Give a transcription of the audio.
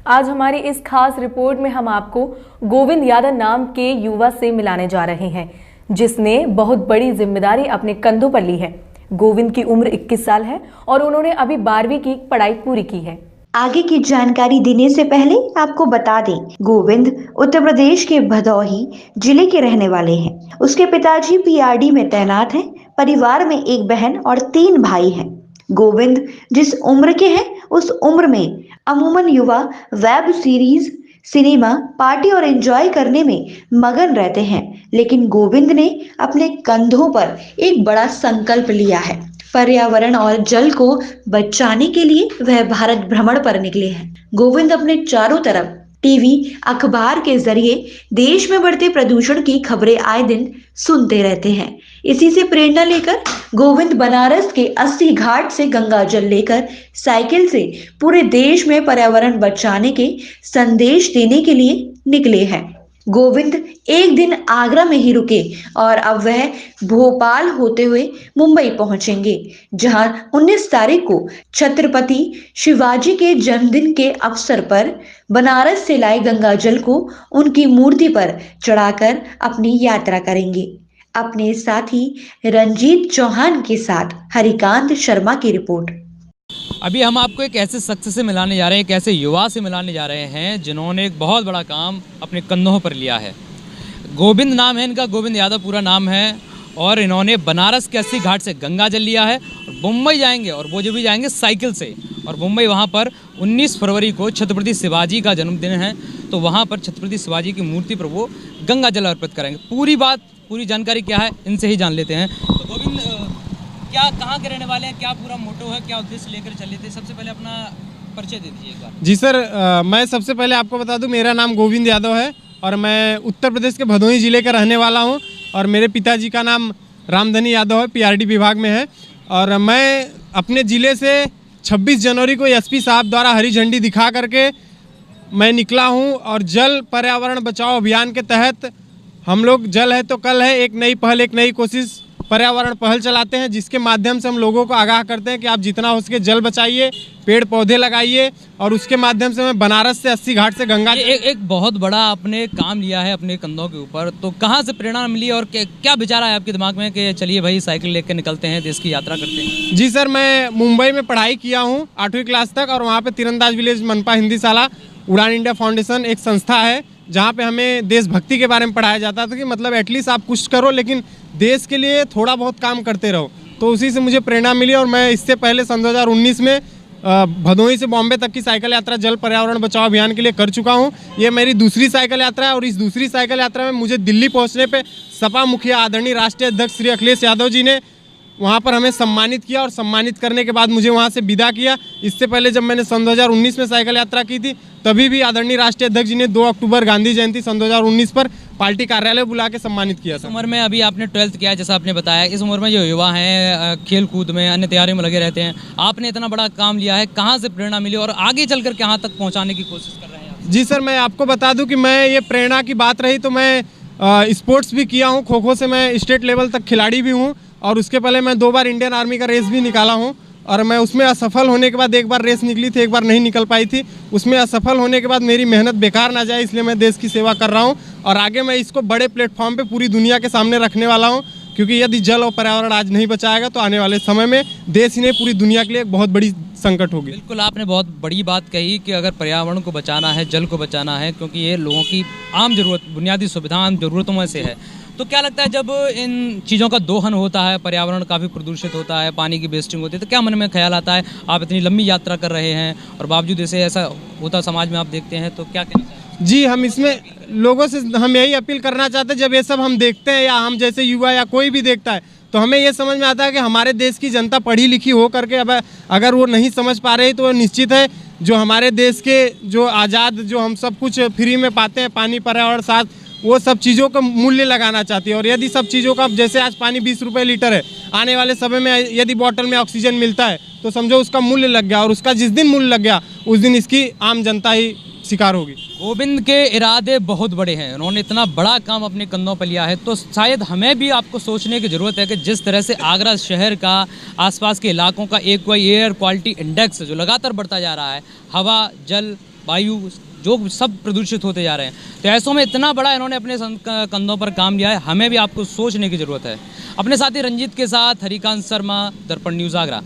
आज हमारी इस खास रिपोर्ट में हम आपको गोविंद यादव नाम के युवा से मिलाने जा रहे हैं, जिसने बहुत बड़ी जिम्मेदारी अपने कंधों पर ली है। गोविंद की उम्र 21 साल है और उन्होंने अभी 12वीं की पढ़ाई पूरी की है। आगे की जानकारी देने से पहले आपको बता दें, गोविंद उत्तर प्रदेश के भदोही जिले के रहने वाले हैं। उसके पिताजी पीआरडी में तैनात हैं। परिवार में एक बहन और 3 भाई हैं। गोविंद जिस उम्र के हैं उस उम्र में अमूमन युवा वेब सीरीज, सिनेमा, पार्टी और एंजॉय करने में मगन रहते हैं, लेकिन गोविंद ने अपने कंधों पर एक बड़ा संकल्प लिया है। पर्यावरण और जल को बचाने के लिए वह भारत भ्रमण पर निकले हैं। गोविंद अपने चारों तरफ टीवी, अखबार के जरिए देश में बढ़ते प्रदूषण की खबरें आए दिन सुनते रहते हैं। इसी से प्रेरणा लेकर गोविंद बनारस के 80 घाट से गंगा जल लेकर साइकिल से पूरे देश में पर्यावरण बचाने के संदेश देने के लिए निकले हैं। गोविंद एक दिन आगरा में ही रुके और अब वह भोपाल होते हुए मुंबई पहुंचेंगे, जहां 19 तारीख को छत्रपति शिवाजी के जन्मदिन के अवसर पर बनारस से लाए गंगा जल को उनकी मूर्ति पर चढ़ाकर अपनी यात्रा करेंगे। अपने साथी रंजीत चौहान के साथ हरिकांत शर्मा की रिपोर्ट। अभी हम आपको एक ऐसे शख्स से मिलाने जा रहे हैं, एक ऐसे युवा से मिलाने जा रहे हैं जिन्होंने एक बहुत बड़ा काम अपने कंधों पर लिया है। गोविंद नाम है इनका, गोविंद यादव पूरा नाम है, और इन्होंने बनारस के 80 घाट से गंगा जल लिया है और मुंबई जाएंगे, और वो जो भी जाएंगे साइकिल से। और मुंबई वहाँ पर 19 फरवरी को छत्रपति शिवाजी का जन्मदिन है, तो वहाँ पर छत्रपति शिवाजी की मूर्ति पर वो गंगा जल अर्पित करेंगे। पूरी जानकारी क्या है इनसे ही जान लेते हैं। तो गोविंद, क्या कहाँ के रहने वाले हैं, क्या पूरा मोटो है, क्या उद्देश्य लेकर चले थे? सबसे पहले अपना परिचय दे दीजिए एक बार। जी सर, मैं सबसे पहले आपको बता दूं, मेरा नाम गोविंद यादव है और मैं उत्तर प्रदेश के भदोही ज़िले का रहने वाला हूं। और मेरे पिताजी का नाम रामधनी यादव है, पीआरडी विभाग में है। और मैं अपने ज़िले से 26 जनवरी को एसपी साहब द्वारा हरी झंडी दिखा करके मैं निकला हूँ। और जल पर्यावरण बचाओ अभियान के तहत हम लोग जल है तो कल है, एक नई पहल, एक नई कोशिश पर्यावरण पहल चलाते हैं, जिसके माध्यम से हम लोगों को आगाह करते हैं कि आप जितना हो सके जल बचाइए, पेड़ पौधे लगाइए। और उसके माध्यम से मैं बनारस से 80 घाट से गंगा एक बहुत बड़ा आपने काम लिया है अपने कंधों के ऊपर। तो कहाँ से प्रेरणा मिली और क्या विचार आया आपके दिमाग में कि चलिए भाई साइकिल लेकर निकलते हैं, देश की यात्रा करते हैं? जी सर, मैं मुंबई में पढ़ाई किया हूँ 8वीं क्लास तक, और वहाँ पर तीरंदाज विलेज मनपा हिंदी शाला उड़ान इंडिया फाउंडेशन एक संस्था है, जहाँ पे हमें देशभक्ति के बारे में पढ़ाया जाता था कि मतलब एटलीस्ट आप कुछ करो लेकिन देश के लिए थोड़ा बहुत काम करते रहो। तो उसी से मुझे प्रेरणा मिली और मैं इससे पहले सन 2019 में भदोही से बॉम्बे तक की साइकिल यात्रा जल पर्यावरण बचाओ अभियान के लिए कर चुका हूँ। ये मेरी दूसरी साइकिल यात्रा है और इस दूसरी साइकिल यात्रा में मुझे दिल्ली पहुँचने पर सपा मुखिया आदरणीय राष्ट्रीय अध्यक्ष श्री अखिलेश यादव जी ने वहाँ पर हमें सम्मानित किया और सम्मानित करने के बाद मुझे वहाँ से विदा किया। इससे पहले जब मैंने सन 2019 में साइकिल यात्रा की थी, तभी भी आदरणीय राष्ट्रीय अध्यक्ष जी ने 2 अक्टूबर गांधी जयंती सन 2019 पर पार्टी कार्यालय बुला के सम्मानित किया था। इस उम्र में अभी आपने 12th किया है, जैसा आपने बताया, इस उम्र में जो युवा हैं खेल कूद में, अन्य तैयारियों में लगे रहते हैं, आपने इतना बड़ा काम लिया है, कहाँ से प्रेरणा मिली और आगे चलकर कहाँ तक पहुँचाने की कोशिश कर रहे हैं? जी सर, मैं आपको बता दूँ कि मैं ये प्रेरणा की बात रही तो मैं स्पोर्ट्स भी किया हूँ। खो खो से मैं स्टेट लेवल तक खिलाड़ी भी हूँ और उसके पहले मैं 2 बार इंडियन आर्मी का रेस भी निकाला हूँ। और मैं उसमें असफल होने के बाद, एक बार रेस निकली थी, एक बार नहीं निकल पाई थी, उसमें असफल होने के बाद मेरी मेहनत बेकार ना जाए इसलिए मैं देश की सेवा कर रहा हूँ। और आगे मैं इसको बड़े प्लेटफॉर्म पे पूरी दुनिया के सामने रखने वाला हूँ, क्योंकि यदि जल और पर्यावरण आज नहीं बचाएगा तो आने वाले समय में देश ही नहीं पूरी दुनिया के लिए एक बहुत बड़ी संकट होगी। बिल्कुल, आपने बहुत बड़ी बात कही कि अगर पर्यावरण को बचाना है, जल को बचाना है, क्योंकि ये लोगों की आम जरूरत, बुनियादी सुविधा, आम जरूरतों में से है। तो क्या लगता है जब इन चीज़ों का दोहन होता है, पर्यावरण काफ़ी प्रदूषित होता है, पानी की वेस्टिंग होती है, तो क्या मन में ख्याल आता है? आप इतनी लंबी यात्रा कर रहे हैं और बावजूद ऐसा होता समाज में आप देखते हैं, तो क्या कहना चाहिए? जी, हम इसमें लोगों से हम यही अपील करना चाहते हैं, जब ये सब हम देखते हैं या हम जैसे युवा या कोई भी देखता है, तो हमें ये समझ में आता है कि हमारे देश की जनता पढ़ी लिखी हो करके अब अगर वो नहीं समझ पा रही तो निश्चित है जो हमारे देश के जो आज़ाद, जो हम सब कुछ फ्री में पाते हैं, पानी, पर्यावरण, साथ, वो सब चीज़ों का मूल्य लगाना चाहती है। और यदि सब चीज़ों का, जैसे आज पानी 20 रुपये लीटर है, आने वाले समय में यदि बॉटल में ऑक्सीजन मिलता है तो समझो उसका मूल्य लग गया, और उसका जिस दिन मूल्य लग गया उस दिन इसकी आम जनता ही शिकार होगी। गोविंद के इरादे बहुत बड़े हैं, उन्होंने इतना बड़ा काम अपने कंधों पर लिया है, तो शायद हमें भी आपको सोचने की ज़रूरत है कि जिस तरह से आगरा शहर का, आसपास के इलाकों का एयर क्वालिटी इंडेक्स जो लगातार बढ़ता जा रहा है, हवा, जल, वायु जो सब प्रदूषित होते जा रहे हैं। तो ऐसों में इतना बड़ा इन्होंने अपने कंधों पर काम लिया है, हमें भी आपको सोचने की ज़रूरत है। अपने साथी रंजीत के साथ हरिकांत शर्मा, दर्पण न्यूज़ आगरा।